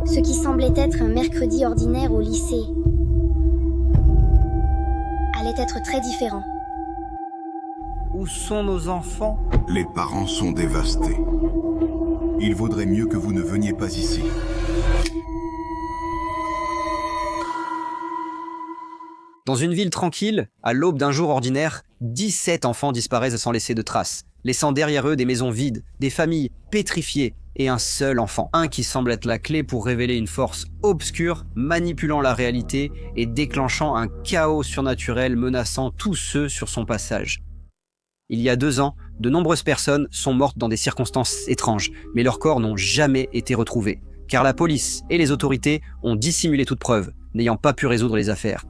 Ce qui semblait être un mercredi ordinaire au lycée allait être très différent. Où sont nos enfants? Les parents sont dévastés. Il vaudrait mieux que vous ne veniez pas ici. Dans une ville tranquille, à l'aube d'un jour ordinaire, 17 enfants disparaissent sans laisser de traces, laissant derrière eux des maisons vides, des familles pétrifiées et un seul enfant. Un qui semble être la clé pour révéler une force obscure, manipulant la réalité et déclenchant un chaos surnaturel menaçant tous ceux sur son passage. Il y a 2 ans, de nombreuses personnes sont mortes dans des circonstances étranges, mais leurs corps n'ont jamais été retrouvés, car la police et les autorités ont dissimulé toute preuve, n'ayant pas pu résoudre les affaires.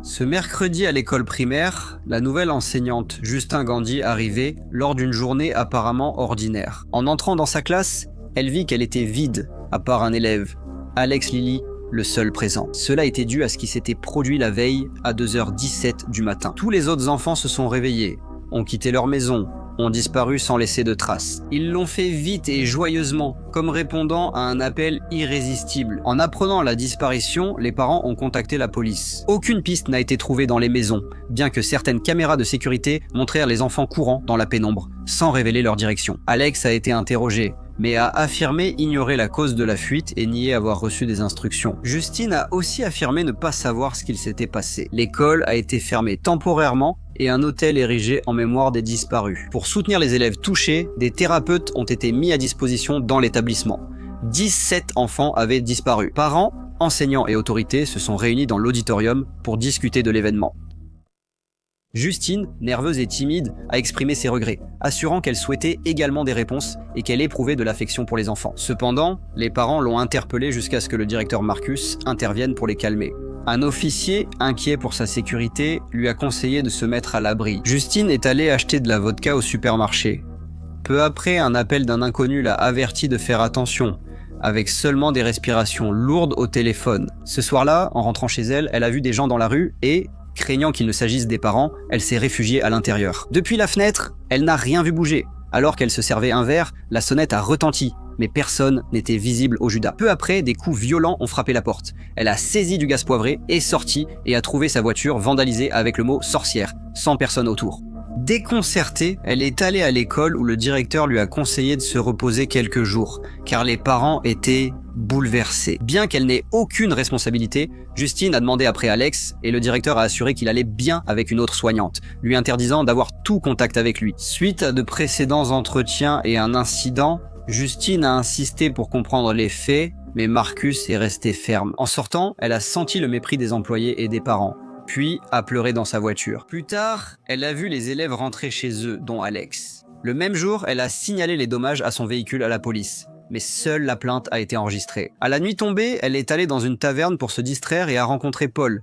Ce mercredi à l'école primaire, la nouvelle enseignante Justin Gandhi arrivait lors d'une journée apparemment ordinaire. En entrant dans sa classe, elle vit qu'elle était vide, à part un élève, Alex Lilly, le seul présent. Cela était dû à ce qui s'était produit la veille à 2h17 du matin. Tous les autres enfants se sont réveillés, ont quitté leur maison, ont disparu sans laisser de traces. Ils l'ont fait vite et joyeusement, comme répondant à un appel irrésistible. En apprenant la disparition, les parents ont contacté la police. Aucune piste n'a été trouvée dans les maisons, bien que certaines caméras de sécurité montrèrent les enfants courant dans la pénombre, sans révéler leur direction. Alex a été interrogé, mais a affirmé ignorer la cause de la fuite et nier avoir reçu des instructions. Justine a aussi affirmé ne pas savoir ce qu'il s'était passé. L'école a été fermée temporairement et un hôtel érigé en mémoire des disparus. Pour soutenir les élèves touchés, des thérapeutes ont été mis à disposition dans l'établissement. 17 enfants avaient disparu. Parents, enseignants et autorités se sont réunis dans l'auditorium pour discuter de l'événement. Justine, nerveuse et timide, a exprimé ses regrets, assurant qu'elle souhaitait également des réponses et qu'elle éprouvait de l'affection pour les enfants. Cependant, les parents l'ont interpellée jusqu'à ce que le directeur Marcus intervienne pour les calmer. Un officier, inquiet pour sa sécurité, lui a conseillé de se mettre à l'abri. Justine est allée acheter de la vodka au supermarché. Peu après, un appel d'un inconnu l'a averti de faire attention, avec seulement des respirations lourdes au téléphone. Ce soir-là, en rentrant chez elle, elle a vu des gens dans la rue et, craignant qu'il ne s'agisse des parents, elle s'est réfugiée à l'intérieur. Depuis la fenêtre, elle n'a rien vu bouger. Alors qu'elle se servait un verre, la sonnette a retenti, mais personne n'était visible au Judas. Peu après, des coups violents ont frappé la porte. Elle a saisi du gaz poivré, est sortie et a trouvé sa voiture vandalisée avec le mot « sorcière », sans personne autour. Déconcertée, elle est allée à l'école où le directeur lui a conseillé de se reposer quelques jours, car les parents étaient bouleversés. Bien qu'elle n'ait aucune responsabilité, Justine a demandé après Alex et le directeur a assuré qu'il allait bien avec une autre soignante, lui interdisant d'avoir tout contact avec lui. Suite à de précédents entretiens et un incident, Justine a insisté pour comprendre les faits, mais Marcus est resté ferme. En sortant, elle a senti le mépris des employés et des parents, puis a pleuré dans sa voiture. Plus tard, elle a vu les élèves rentrer chez eux, dont Alex. Le même jour, elle a signalé les dommages à son véhicule à la police, mais seule la plainte a été enregistrée. À la nuit tombée, elle est allée dans une taverne pour se distraire et a rencontré Paul.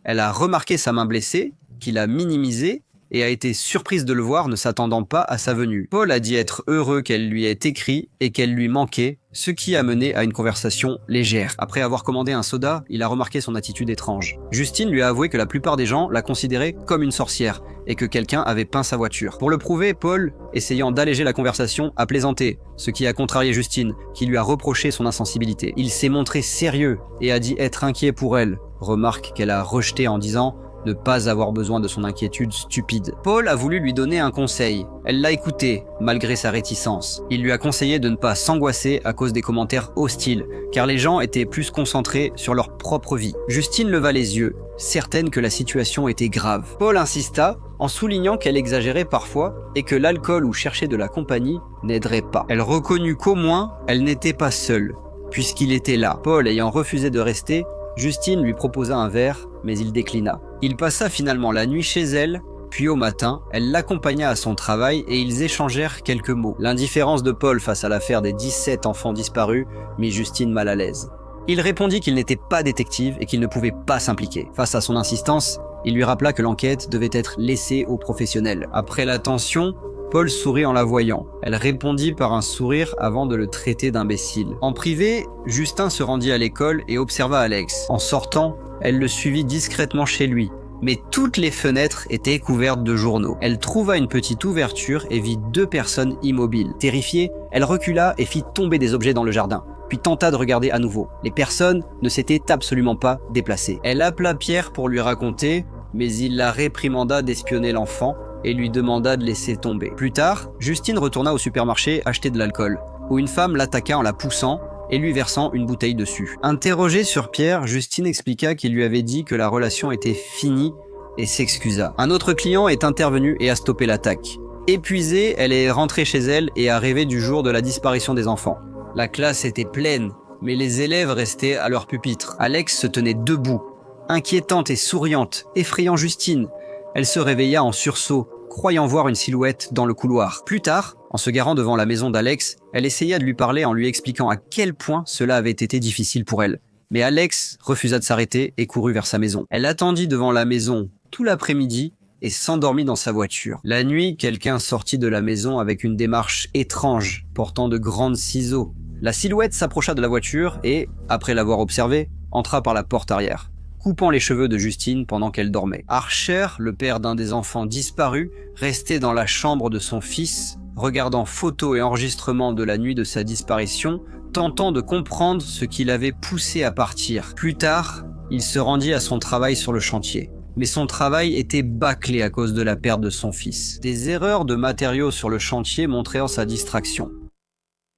Elle a remarqué sa main blessée, qu'il a minimisée, et a été surprise de le voir ne s'attendant pas à sa venue. Paul a dit être heureux qu'elle lui ait écrit et qu'elle lui manquait, ce qui a mené à une conversation légère. Après avoir commandé un soda, il a remarqué son attitude étrange. Justine lui a avoué que la plupart des gens la considéraient comme une sorcière et que quelqu'un avait peint sa voiture. Pour le prouver, Paul, essayant d'alléger la conversation, a plaisanté, ce qui a contrarié Justine, qui lui a reproché son insensibilité. Il s'est montré sérieux et a dit être inquiet pour elle, remarque qu'elle a rejetée en disant ne pas avoir besoin de son inquiétude stupide. Paul a voulu lui donner un conseil. Elle l'a écouté, malgré sa réticence. Il lui a conseillé de ne pas s'angoisser à cause des commentaires hostiles, car les gens étaient plus concentrés sur leur propre vie. Justine leva les yeux, certaine que la situation était grave. Paul insista, en soulignant qu'elle exagérait parfois et que l'alcool ou chercher de la compagnie n'aiderait pas. Elle reconnut qu'au moins, elle n'était pas seule, puisqu'il était là. Paul ayant refusé de rester, Justine lui proposa un verre, mais il déclina. Il passa finalement la nuit chez elle, puis au matin, elle l'accompagna à son travail et ils échangèrent quelques mots. L'indifférence de Paul face à l'affaire des 17 enfants disparus mit Justine mal à l'aise. Il répondit qu'il n'était pas détective et qu'il ne pouvait pas s'impliquer. Face à son insistance, il lui rappela que l'enquête devait être laissée aux professionnels. Après la tension, Paul sourit en la voyant. Elle répondit par un sourire avant de le traiter d'imbécile. En privé, Justin se rendit à l'école et observa Alex. En sortant, elle le suivit discrètement chez lui. Mais toutes les fenêtres étaient couvertes de journaux. Elle trouva une petite ouverture et vit 2 personnes immobiles. Terrifiée, elle recula et fit tomber des objets dans le jardin. puis tenta de regarder à nouveau. Les personnes ne s'étaient absolument pas déplacées. Elle appela Pierre pour lui raconter, mais il la réprimanda d'espionner l'enfant et lui demanda de laisser tomber. Plus tard, Justine retourna au supermarché acheter de l'alcool, où une femme l'attaqua en la poussant et lui versant une bouteille dessus. Interrogée sur Pierre, Justine expliqua qu'il lui avait dit que la relation était finie et s'excusa. Un autre client est intervenu et a stoppé l'attaque. Épuisée, elle est rentrée chez elle et a rêvé du jour de la disparition des enfants. La classe était pleine, mais les élèves restaient à leur pupitre. Alex se tenait debout, inquiétante et souriante, effrayant Justine. Elle se réveilla en sursaut, croyant voir une silhouette dans le couloir. Plus tard, en se garant devant la maison d'Alex, elle essaya de lui parler en lui expliquant à quel point cela avait été difficile pour elle. Mais Alex refusa de s'arrêter et courut vers sa maison. Elle attendit devant la maison tout l'après-midi et s'endormit dans sa voiture. La nuit, quelqu'un sortit de la maison avec une démarche étrange, portant de grands ciseaux. La silhouette s'approcha de la voiture et, après l'avoir observée, entra par la porte arrière, coupant les cheveux de Justine pendant qu'elle dormait. Archer, le père d'un des enfants disparus, restait dans la chambre de son fils, regardant photos et enregistrements de la nuit de sa disparition, tentant de comprendre ce qui l'avait poussé à partir. Plus tard, il se rendit à son travail sur le chantier. Mais son travail était bâclé à cause de la perte de son fils. Des erreurs de matériaux sur le chantier montrèrent sa distraction.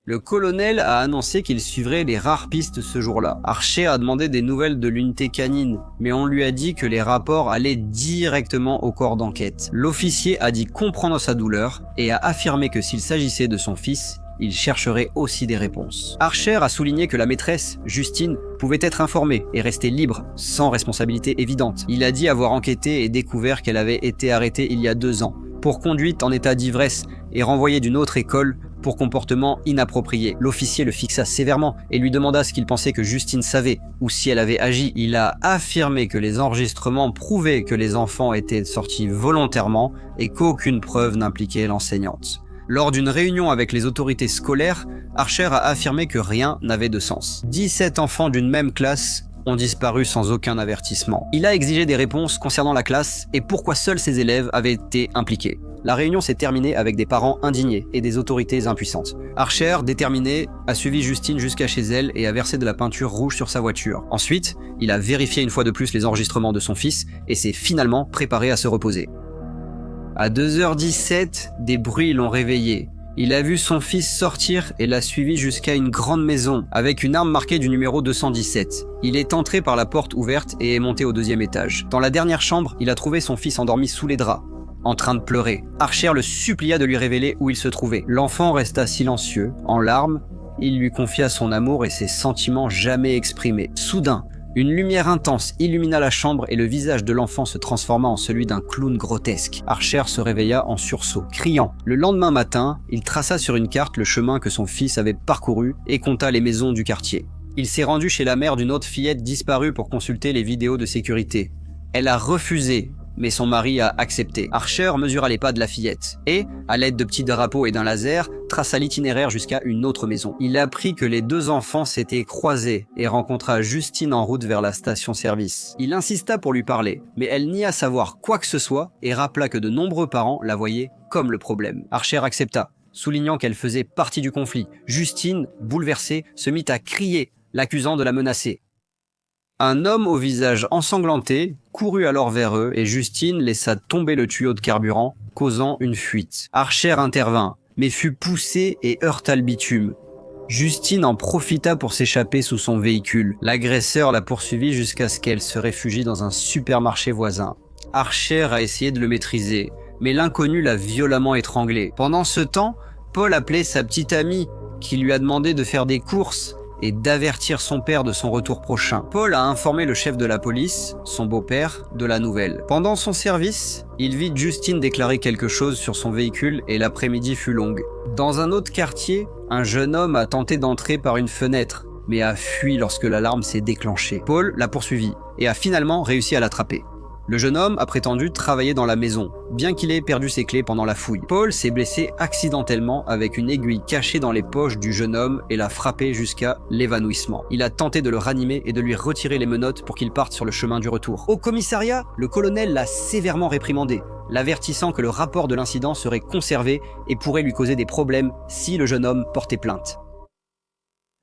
Le colonel a annoncé qu'il suivrait les rares pistes ce jour-là. Archer a demandé des nouvelles de l'unité canine, mais on lui a dit que les rapports allaient directement au corps d'enquête. L'officier a dit comprendre sa douleur et a affirmé que s'il s'agissait de son fils, il chercherait aussi des réponses. Archer a souligné que la maîtresse, Justine, pouvait être informée et rester libre, sans responsabilité évidente. Il a dit avoir enquêté et découvert qu'elle avait été arrêtée il y a 2 ans, pour conduite en état d'ivresse et renvoyée d'une autre école pour comportement inapproprié. L'officier le fixa sévèrement et lui demanda ce qu'il pensait que Justine savait ou si elle avait agi. Il a affirmé que les enregistrements prouvaient que les enfants étaient sortis volontairement et qu'aucune preuve n'impliquait l'enseignante. Lors d'une réunion avec les autorités scolaires, Archer a affirmé que rien n'avait de sens. 17 enfants d'une même classe ont disparu sans aucun avertissement. Il a exigé des réponses concernant la classe et pourquoi seuls ses élèves avaient été impliqués. La réunion s'est terminée avec des parents indignés et des autorités impuissantes. Archer, déterminé, a suivi Justine jusqu'à chez elle et a versé de la peinture rouge sur sa voiture. Ensuite, il a vérifié une fois de plus les enregistrements de son fils et s'est finalement préparé à se reposer. À 2h17, des bruits l'ont réveillé. Il a vu son fils sortir et l'a suivi jusqu'à une grande maison, avec une arme marquée du numéro 217. Il est entré par la porte ouverte et est monté au 2e étage. Dans la dernière chambre, il a trouvé son fils endormi sous les draps, en train de pleurer. Archer le supplia de lui révéler où il se trouvait. L'enfant resta silencieux, en larmes. Il lui confia son amour et ses sentiments jamais exprimés. Soudain, une lumière intense illumina la chambre et le visage de l'enfant se transforma en celui d'un clown grotesque. Archer se réveilla en sursaut, criant. Le lendemain matin, il traça sur une carte le chemin que son fils avait parcouru et compta les maisons du quartier. Il s'est rendu chez la mère d'une autre fillette disparue pour consulter les vidéos de sécurité. Elle a refusé, mais son mari a accepté. Archer mesura les pas de la fillette et, à l'aide de petits drapeaux et d'un laser, traça l'itinéraire jusqu'à une autre maison. Il apprit que les 2 enfants s'étaient croisés et rencontra Justine en route vers la station-service. Il insista pour lui parler, mais elle nia savoir quoi que ce soit et rappela que de nombreux parents la voyaient comme le problème. Archer accepta, soulignant qu'elle faisait partie du conflit. Justine, bouleversée, se mit à crier, l'accusant de la menacer. Un homme au visage ensanglanté courut alors vers eux et Justine laissa tomber le tuyau de carburant, causant une fuite. Archer intervint, mais fut poussé et heurta le bitume. Justine en profita pour s'échapper sous son véhicule. L'agresseur la poursuivit jusqu'à ce qu'elle se réfugie dans un supermarché voisin. Archer a essayé de le maîtriser, mais l'inconnu l'a violemment étranglé. Pendant ce temps, Paul appelait sa petite amie, qui lui a demandé de faire des courses et d'avertir son père de son retour prochain. Paul a informé le chef de la police, son beau-père, de la nouvelle. Pendant son service, il vit Justine déclarer quelque chose sur son véhicule et l'après-midi fut longue. Dans un autre quartier, un jeune homme a tenté d'entrer par une fenêtre, mais a fui lorsque l'alarme s'est déclenchée. Paul l'a poursuivi et a finalement réussi à l'attraper. Le jeune homme a prétendu travailler dans la maison, bien qu'il ait perdu ses clés pendant la fouille. Paul s'est blessé accidentellement avec une aiguille cachée dans les poches du jeune homme et l'a frappé jusqu'à l'évanouissement. Il a tenté de le ranimer et de lui retirer les menottes pour qu'il parte sur le chemin du retour. Au commissariat, le colonel l'a sévèrement réprimandé, l'avertissant que le rapport de l'incident serait conservé et pourrait lui causer des problèmes si le jeune homme portait plainte.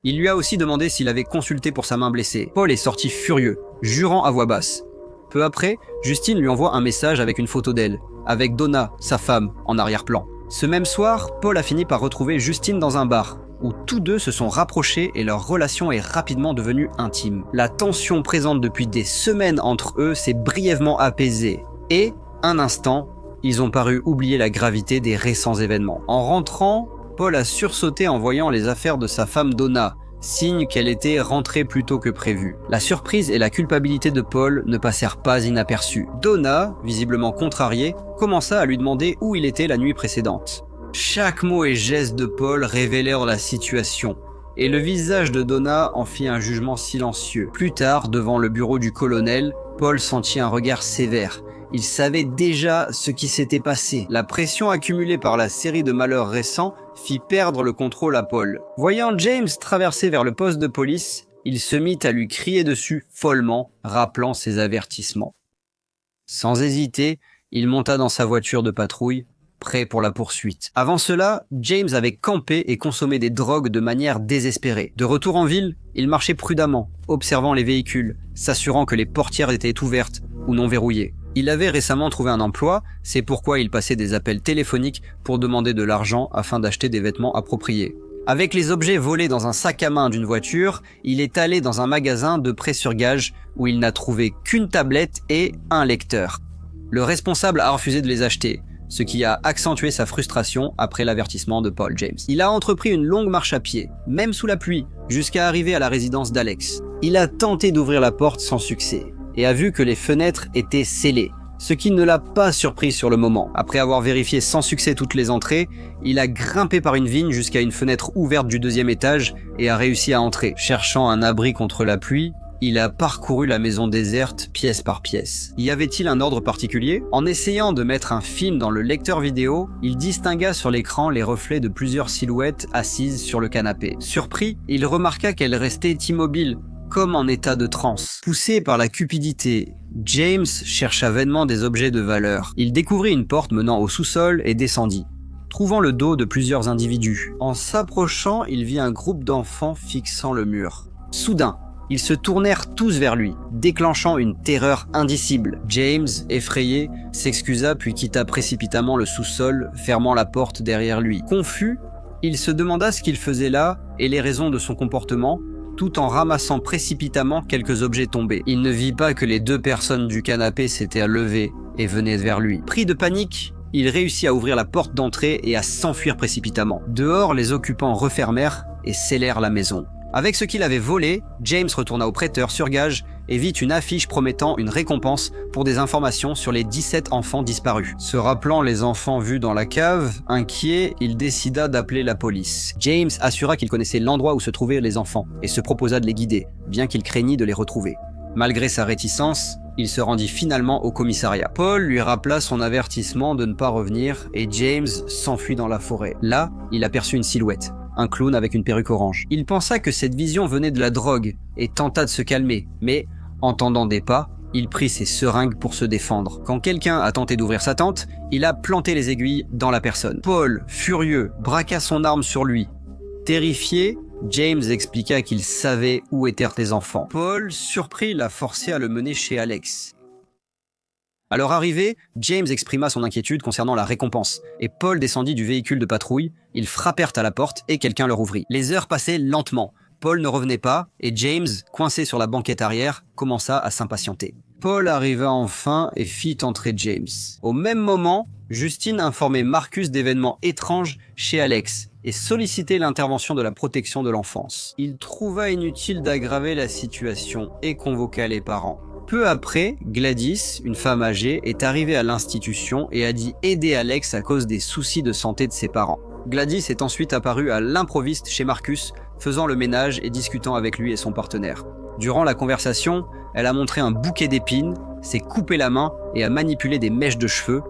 Il lui a aussi demandé s'il avait consulté pour sa main blessée. Paul est sorti furieux, jurant à voix basse. Peu après, Justine lui envoie un message avec une photo d'elle, avec Donna, sa femme, en arrière-plan. Ce même soir, Paul a fini par retrouver Justine dans un bar, où tous deux se sont rapprochés et leur relation est rapidement devenue intime. La tension présente depuis des semaines entre eux s'est brièvement apaisée. Et, un instant, ils ont paru oublier la gravité des récents événements. En rentrant, Paul a sursauté en voyant les affaires de sa femme Donna, signe qu'elle était rentrée plus tôt que prévu. La surprise et la culpabilité de Paul ne passèrent pas inaperçues. Donna, visiblement contrariée, commença à lui demander où il était la nuit précédente. Chaque mot et geste de Paul révélèrent la situation, et le visage de Donna en fit un jugement silencieux. Plus tard, devant le bureau du colonel, Paul sentit un regard sévère. Il savait déjà ce qui s'était passé. La pression accumulée par la série de malheurs récents fit perdre le contrôle à Paul. Voyant James traverser vers le poste de police, il se mit à lui crier dessus follement, rappelant ses avertissements. Sans hésiter, il monta dans sa voiture de patrouille, prêt pour la poursuite. Avant cela, James avait campé et consommé des drogues de manière désespérée. De retour en ville, il marchait prudemment, observant les véhicules, s'assurant que les portières étaient ouvertes ou non verrouillées. Il avait récemment trouvé un emploi, c'est pourquoi il passait des appels téléphoniques pour demander de l'argent afin d'acheter des vêtements appropriés. Avec les objets volés dans un sac à main d'une voiture, il est allé dans un magasin de prêt sur gage où il n'a trouvé qu'une tablette et un lecteur. Le responsable a refusé de les acheter, ce qui a accentué sa frustration après l'avertissement de Paul James. Il a entrepris une longue marche à pied, même sous la pluie, jusqu'à arriver à la résidence d'Alex. Il a tenté d'ouvrir la porte sans succès, et a vu que les fenêtres étaient scellées, ce qui ne l'a pas surpris sur le moment. Après avoir vérifié sans succès toutes les entrées, il a grimpé par une vigne jusqu'à une fenêtre ouverte du 2e étage et a réussi à entrer. Cherchant un abri contre la pluie, il a parcouru la maison déserte pièce par pièce. Y avait-il un ordre particulier? En essayant de mettre un film dans le lecteur vidéo, il distingua sur l'écran les reflets de plusieurs silhouettes assises sur le canapé. Surpris, il remarqua qu'elles restaient immobiles, comme en état de transe. Poussé par la cupidité, James chercha vainement des objets de valeur. Il découvrit une porte menant au sous-sol et descendit, trouvant le dos de plusieurs individus. En s'approchant, il vit un groupe d'enfants fixant le mur. Soudain, ils se tournèrent tous vers lui, déclenchant une terreur indicible. James, effrayé, s'excusa puis quitta précipitamment le sous-sol, fermant la porte derrière lui. Confus, il se demanda ce qu'il faisait là et les raisons de son comportement, tout en ramassant précipitamment quelques objets tombés. Il ne vit pas que les 2 personnes du canapé s'étaient levées et venaient vers lui. Pris de panique, il réussit à ouvrir la porte d'entrée et à s'enfuir précipitamment. Dehors, les occupants refermèrent et scellèrent la maison. Avec ce qu'il avait volé, James retourna au prêteur sur gage et vit une affiche promettant une récompense pour des informations sur les 17 enfants disparus. Se rappelant les enfants vus dans la cave, inquiet, il décida d'appeler la police. James assura qu'il connaissait l'endroit où se trouvaient les enfants et se proposa de les guider, bien qu'il craignît de les retrouver. Malgré sa réticence, il se rendit finalement au commissariat. Paul lui rappela son avertissement de ne pas revenir et James s'enfuit dans la forêt. Là, il aperçut une silhouette. Un clown avec une perruque orange. Il pensa que cette vision venait de la drogue et tenta de se calmer, mais, entendant des pas, il prit ses seringues pour se défendre. Quand quelqu'un a tenté d'ouvrir sa tente, il a planté les aiguilles dans la personne. Paul, furieux, braqua son arme sur lui. Terrifié, James expliqua qu'il savait où étaient les enfants. Paul, surpris, l'a forcé à le mener chez Alex. À leur arrivée, James exprima son inquiétude concernant la récompense, et Paul descendit du véhicule de patrouille, ils frappèrent à la porte et quelqu'un leur ouvrit. Les heures passaient lentement, Paul ne revenait pas, et James, coincé sur la banquette arrière, commença à s'impatienter. Paul arriva enfin et fit entrer James. Au même moment, Justine informait Marcus d'événements étranges chez Alex et sollicitait l'intervention de la protection de l'enfance. Il trouva inutile d'aggraver la situation et convoqua les parents. Peu après, Gladys, une femme âgée, est arrivée à l'institution et a dit aider Alex à cause des soucis de santé de ses parents. Gladys est ensuite apparue à l'improviste chez Marcus, faisant le ménage et discutant avec lui et son partenaire. Durant la conversation, elle a montré un bouquet d'épines, s'est coupé la main et a manipulé des mèches de cheveux,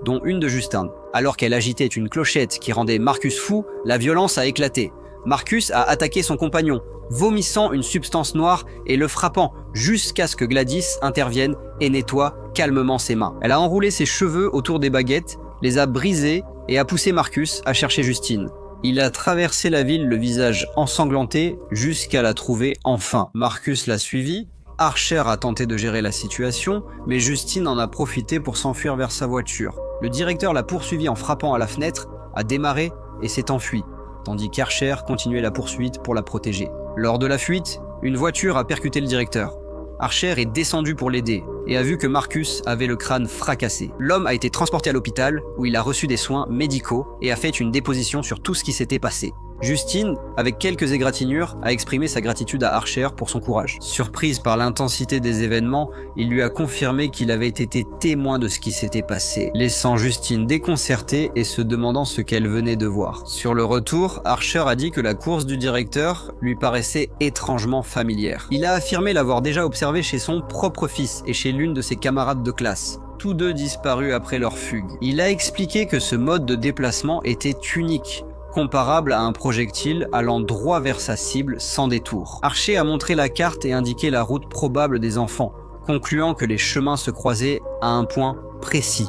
dont une de Justin. Alors qu'elle agitait une clochette qui rendait Marcus fou, la violence a éclaté. Marcus a attaqué son compagnon, vomissant une substance noire et le frappant jusqu'à ce que Gladys intervienne et nettoie calmement ses mains. Elle a enroulé ses cheveux autour des baguettes, les a brisés et a poussé Marcus à chercher Justine. Il a traversé la ville le visage ensanglanté jusqu'à la trouver enfin. Marcus l'a suivi. Archer a tenté de gérer la situation, mais Justine en a profité pour s'enfuir vers sa voiture. Le directeur l'a poursuivi en frappant à la fenêtre, a démarré et s'est enfui, tandis qu'Archer continuait la poursuite pour la protéger. Lors de la fuite, une voiture a percuté le directeur. Archer est descendu pour l'aider et a vu que Marcus avait le crâne fracassé. L'homme a été transporté à l'hôpital où il a reçu des soins médicaux et a fait une déposition sur tout ce qui s'était passé. Justine, avec quelques égratignures, a exprimé sa gratitude à Archer pour son courage. Surprise par l'intensité des événements, il lui a confirmé qu'il avait été témoin de ce qui s'était passé, laissant Justine déconcertée et se demandant ce qu'elle venait de voir. Sur le retour, Archer a dit que la course du directeur lui paraissait étrangement familière. Il a affirmé l'avoir déjà observé chez son propre fils et chez l'une de ses camarades de classe, tous deux disparus après leur fugue. Il a expliqué que ce mode de déplacement était unique, comparable à un projectile allant droit vers sa cible sans détour. Archer a montré la carte et indiqué la route probable des enfants, concluant que les chemins se croisaient à un point précis.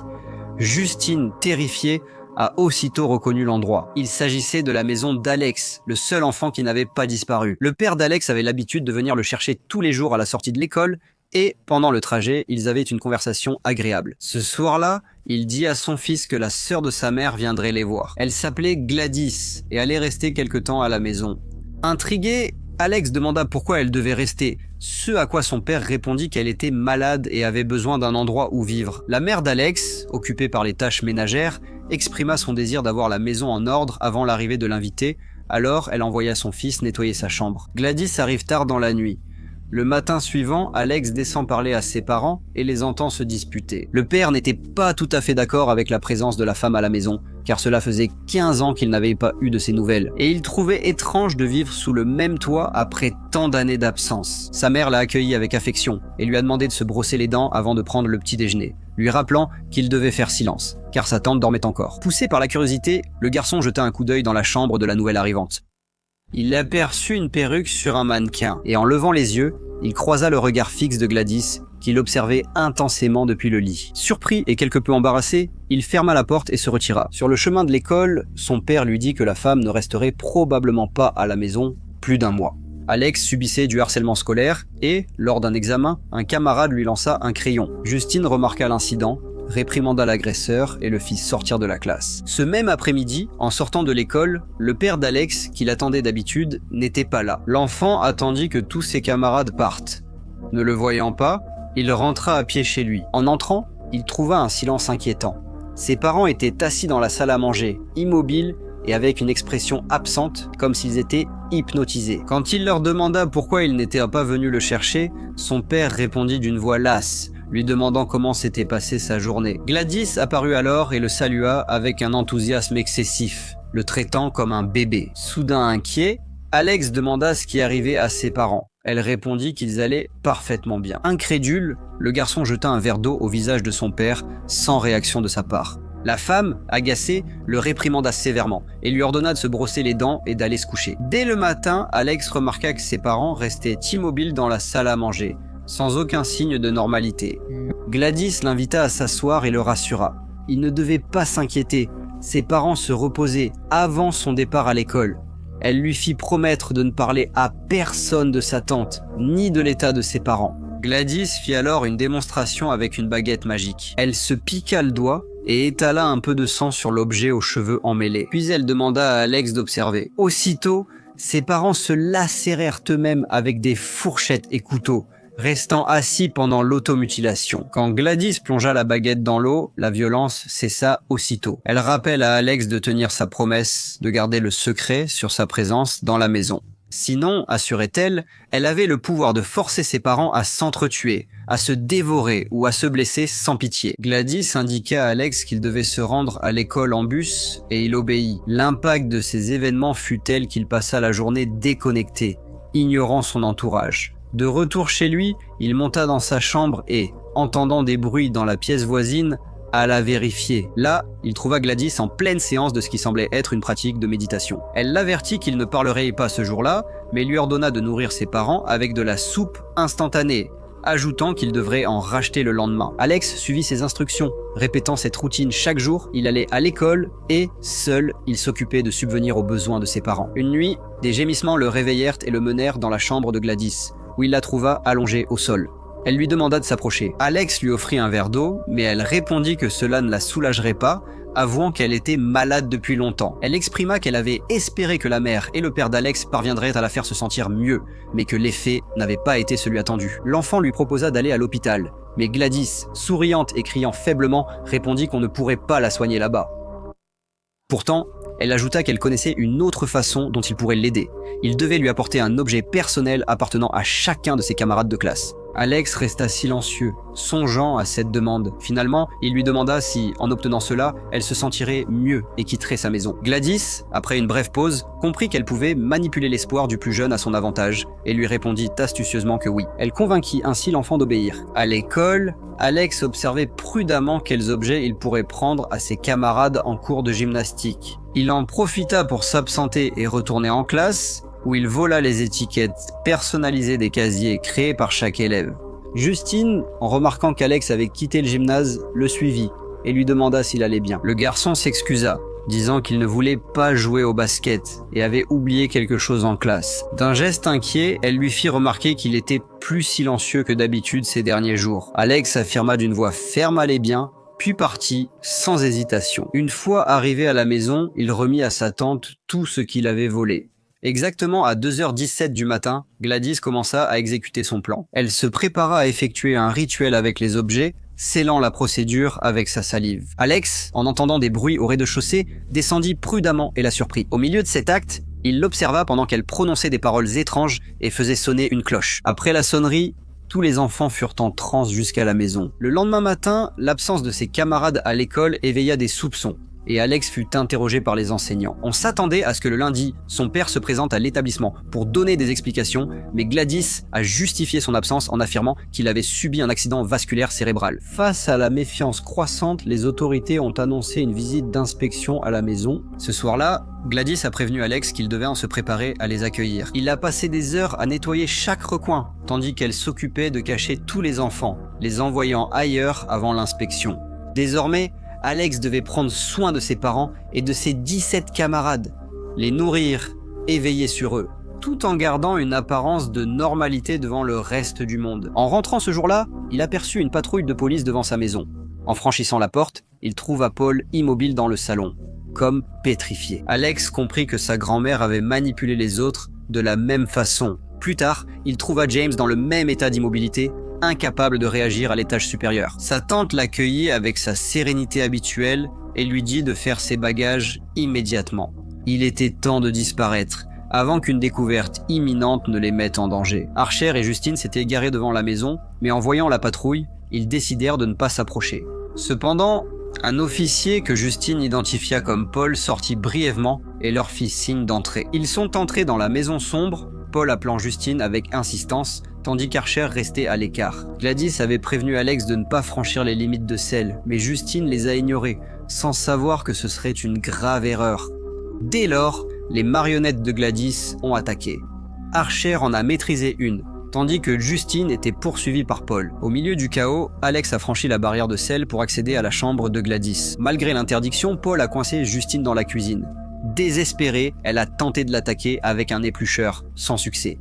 Justine, terrifiée, a aussitôt reconnu l'endroit. Il s'agissait de la maison d'Alex, le seul enfant qui n'avait pas disparu. Le père d'Alex avait l'habitude de venir le chercher tous les jours à la sortie de l'école, et pendant le trajet, ils avaient une conversation agréable. Ce soir-là, il dit à son fils que la sœur de sa mère viendrait les voir. Elle s'appelait Gladys et allait rester quelque temps à la maison. Intrigué, Alex demanda pourquoi elle devait rester, ce à quoi son père répondit qu'elle était malade et avait besoin d'un endroit où vivre. La mère d'Alex, occupée par les tâches ménagères, exprima son désir d'avoir la maison en ordre avant l'arrivée de l'invité, alors elle envoya son fils nettoyer sa chambre. Gladys arrive tard dans la nuit. Le matin suivant, Alex descend parler à ses parents et les entend se disputer. Le père n'était pas tout à fait d'accord avec la présence de la femme à la maison, car cela faisait 15 ans qu'il n'avait pas eu de ses nouvelles. Et il trouvait étrange de vivre sous le même toit après tant d'années d'absence. Sa mère l'a accueilli avec affection et lui a demandé de se brosser les dents avant de prendre le petit déjeuner, lui rappelant qu'il devait faire silence, car sa tante dormait encore. Poussé par la curiosité, le garçon jeta un coup d'œil dans la chambre de la nouvelle arrivante. Il aperçut une perruque sur un mannequin, et en levant les yeux, il croisa le regard fixe de Gladys, qui l'observait intensément depuis le lit. Surpris et quelque peu embarrassé, il ferma la porte et se retira. Sur le chemin de l'école, son père lui dit que la femme ne resterait probablement pas à la maison plus d'1 mois. Alex subissait du harcèlement scolaire et, lors d'un examen, un camarade lui lança un crayon. Justine remarqua l'incident, réprimanda l'agresseur et le fit sortir de la classe. Ce même après-midi, en sortant de l'école, le père d'Alex, qui l'attendait d'habitude, n'était pas là. L'enfant attendit que tous ses camarades partent. Ne le voyant pas, il rentra à pied chez lui. En entrant, il trouva un silence inquiétant. Ses parents étaient assis dans la salle à manger, immobiles et avec une expression absente, comme s'ils étaient hypnotisés. Quand il leur demanda pourquoi il n'était pas venu le chercher, son père répondit d'une voix lasse, lui demandant comment s'était passée sa journée. Gladys apparut alors et le salua avec un enthousiasme excessif, le traitant comme un bébé. Soudain inquiet, Alex demanda ce qui arrivait à ses parents. Elle répondit qu'ils allaient parfaitement bien. Incrédule, le garçon jeta un verre d'eau au visage de son père, sans réaction de sa part. La femme, agacée, le réprimanda sévèrement et lui ordonna de se brosser les dents et d'aller se coucher. Dès le matin, Alex remarqua que ses parents restaient immobiles dans la salle à manger, sans aucun signe de normalité. Gladys l'invita à s'asseoir et le rassura. Il ne devait pas s'inquiéter, ses parents se reposaient avant son départ à l'école. Elle lui fit promettre de ne parler à personne de sa tante, ni de l'état de ses parents. Gladys fit alors une démonstration avec une baguette magique. Elle se piqua le doigt et étala un peu de sang sur l'objet aux cheveux emmêlés. Puis elle demanda à Alex d'observer. Aussitôt, ses parents se lacérèrent eux-mêmes avec des fourchettes et couteaux, restant assis pendant l'automutilation. Quand Gladys plongea la baguette dans l'eau, la violence cessa aussitôt. Elle rappelle à Alex de tenir sa promesse, de garder le secret sur sa présence dans la maison. Sinon, assurait-elle, elle avait le pouvoir de forcer ses parents à s'entretuer, à se dévorer ou à se blesser sans pitié. Gladys indiqua à Alex qu'il devait se rendre à l'école en bus et il obéit. L'impact de ces événements fut tel qu'il passa la journée déconnecté, ignorant son entourage. De retour chez lui, il monta dans sa chambre et, entendant des bruits dans la pièce voisine, alla vérifier. Là, il trouva Gladys en pleine séance de ce qui semblait être une pratique de méditation. Elle l'avertit qu'il ne parlerait pas ce jour-là, mais lui ordonna de nourrir ses parents avec de la soupe instantanée, ajoutant qu'il devrait en racheter le lendemain. Alex suivit ses instructions, répétant cette routine chaque jour. Il allait à l'école et, seul, il s'occupait de subvenir aux besoins de ses parents. Une nuit, des gémissements le réveillèrent et le menèrent dans la chambre de Gladys, où il la trouva allongée au sol. Elle lui demanda de s'approcher. Alex lui offrit un verre d'eau, mais elle répondit que cela ne la soulagerait pas, avouant qu'elle était malade depuis longtemps. Elle exprima qu'elle avait espéré que la mère et le père d'Alex parviendraient à la faire se sentir mieux, mais que l'effet n'avait pas été celui attendu. L'enfant lui proposa d'aller à l'hôpital, mais Gladys, souriante et criant faiblement, répondit qu'on ne pourrait pas la soigner là-bas. Pourtant, elle ajouta qu'elle connaissait une autre façon dont il pourrait l'aider. Il devait lui apporter un objet personnel appartenant à chacun de ses camarades de classe. Alex resta silencieux, songeant à cette demande. Finalement, il lui demanda si, en obtenant cela, elle se sentirait mieux et quitterait sa maison. Gladys, après une brève pause, comprit qu'elle pouvait manipuler l'espoir du plus jeune à son avantage et lui répondit astucieusement que oui. Elle convainquit ainsi l'enfant d'obéir. À l'école, Alex observait prudemment quels objets il pourrait prendre à ses camarades en cours de gymnastique. Il en profita pour s'absenter et retourner en classe, où il vola les étiquettes personnalisées des casiers créés par chaque élève. Justine, en remarquant qu'Alex avait quitté le gymnase, le suivit et lui demanda s'il allait bien. Le garçon s'excusa, disant qu'il ne voulait pas jouer au basket et avait oublié quelque chose en classe. D'un geste inquiet, elle lui fit remarquer qu'il était plus silencieux que d'habitude ces derniers jours. Alex affirma d'une voix ferme allait bien, puis partit sans hésitation. Une fois arrivé à la maison, il remit à sa tante tout ce qu'il avait volé. Exactement à 2h17 du matin, Gladys commença à exécuter son plan. Elle se prépara à effectuer un rituel avec les objets, scellant la procédure avec sa salive. Alex, en entendant des bruits au rez-de-chaussée, descendit prudemment et la surprit. Au milieu de cet acte, il l'observa pendant qu'elle prononçait des paroles étranges et faisait sonner une cloche. Après la sonnerie, tous les enfants furent en transe jusqu'à la maison. Le lendemain matin, l'absence de ses camarades à l'école éveilla des soupçons, et Alex fut interrogé par les enseignants. On s'attendait à ce que le lundi, son père se présente à l'établissement pour donner des explications, mais Gladys a justifié son absence en affirmant qu'il avait subi un accident vasculaire cérébral. Face à la méfiance croissante, les autorités ont annoncé une visite d'inspection à la maison. Ce soir-là, Gladys a prévenu Alex qu'il devait se préparer à les accueillir. Il a passé des heures à nettoyer chaque recoin, tandis qu'elle s'occupait de cacher tous les enfants, les envoyant ailleurs avant l'inspection. Désormais, Alex devait prendre soin de ses parents et de ses 17 camarades, les nourrir et veiller sur eux, tout en gardant une apparence de normalité devant le reste du monde. En rentrant ce jour-là, il aperçut une patrouille de police devant sa maison. En franchissant la porte, il trouva Paul immobile dans le salon, comme pétrifié. Alex comprit que sa grand-mère avait manipulé les autres de la même façon. Plus tard, il trouva James dans le même état d'immobilité, incapable de réagir à l'étage supérieur. Sa tante l'accueillit avec sa sérénité habituelle et lui dit de faire ses bagages immédiatement. Il était temps de disparaître, avant qu'une découverte imminente ne les mette en danger. Archer et Justine s'étaient égarés devant la maison, mais en voyant la patrouille, ils décidèrent de ne pas s'approcher. Cependant, un officier que Justine identifia comme Paul sortit brièvement et leur fit signe d'entrer. Ils sont entrés dans la maison sombre, Paul appelant Justine avec insistance, tandis qu'Archer restait à l'écart. Gladys avait prévenu Alex de ne pas franchir les limites de sel, mais Justine les a ignorées, sans savoir que ce serait une grave erreur. Dès lors, les marionnettes de Gladys ont attaqué. Archer en a maîtrisé une, tandis que Justine était poursuivie par Paul. Au milieu du chaos, Alex a franchi la barrière de sel pour accéder à la chambre de Gladys. Malgré l'interdiction, Paul a coincé Justine dans la cuisine. Désespérée, elle a tenté de l'attaquer avec un éplucheur, sans succès.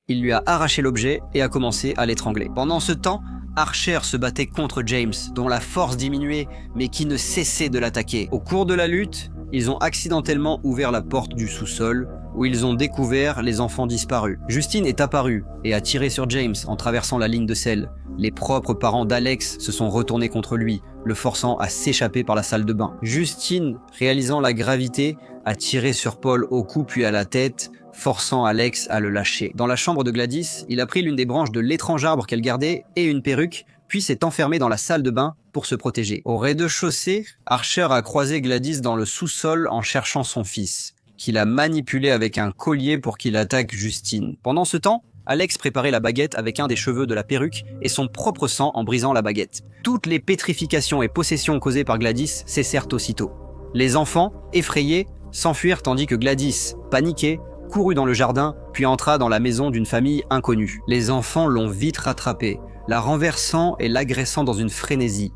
Il lui a arraché l'objet et a commencé à l'étrangler. Pendant ce temps, Archer se battait contre James, dont la force diminuait, mais qui ne cessait de l'attaquer. Au cours de la lutte, ils ont accidentellement ouvert la porte du sous-sol, où ils ont découvert les enfants disparus. Justine est apparue et a tiré sur James en traversant la ligne de sel. Les propres parents d'Alex se sont retournés contre lui, le forçant à s'échapper par la salle de bain. Justine, réalisant la gravité, a tiré sur Paul au cou puis à la tête, forçant Alex à le lâcher. Dans la chambre de Gladys, il a pris l'une des branches de l'étrange arbre qu'elle gardait et une perruque, puis s'est enfermé dans la salle de bain pour se protéger. Au rez-de-chaussée, Archer a croisé Gladys dans le sous-sol en cherchant son fils, qu'il a manipulé avec un collier pour qu'il attaque Justine. Pendant ce temps, Alex préparait la baguette avec un des cheveux de la perruque et son propre sang en brisant la baguette. Toutes les pétrifications et possessions causées par Gladys cessèrent aussitôt. Les enfants, effrayés, s'enfuirent tandis que Gladys, paniquée, courut dans le jardin, puis entra dans la maison d'une famille inconnue. Les enfants l'ont vite rattrapée, la renversant et l'agressant dans une frénésie.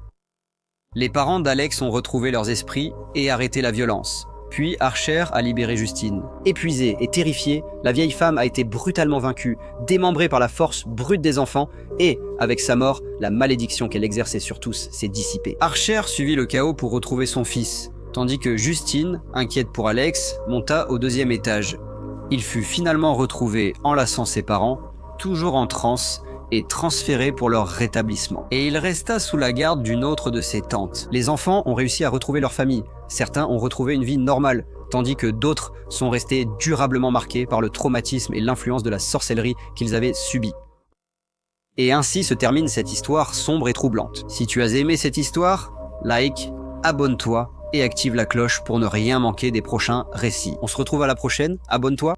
Les parents d'Alex ont retrouvé leurs esprits et arrêté la violence. Puis Archer a libéré Justine. Épuisée et terrifiée, la vieille femme a été brutalement vaincue, démembrée par la force brute des enfants, et, avec sa mort, la malédiction qu'elle exerçait sur tous s'est dissipée. Archer suivit le chaos pour retrouver son fils, tandis que Justine, inquiète pour Alex, monta au 2e étage. Il fut finalement retrouvé enlaçant ses parents, toujours en transe, et transféré pour leur rétablissement. Et il resta sous la garde d'une autre de ses tantes. Les enfants ont réussi à retrouver leur famille. Certains ont retrouvé une vie normale, tandis que d'autres sont restés durablement marqués par le traumatisme et l'influence de la sorcellerie qu'ils avaient subie. Et ainsi se termine cette histoire sombre et troublante. Si tu as aimé cette histoire, like, abonne-toi et active la cloche pour ne rien manquer des prochains récits. On se retrouve à la prochaine, abonne-toi.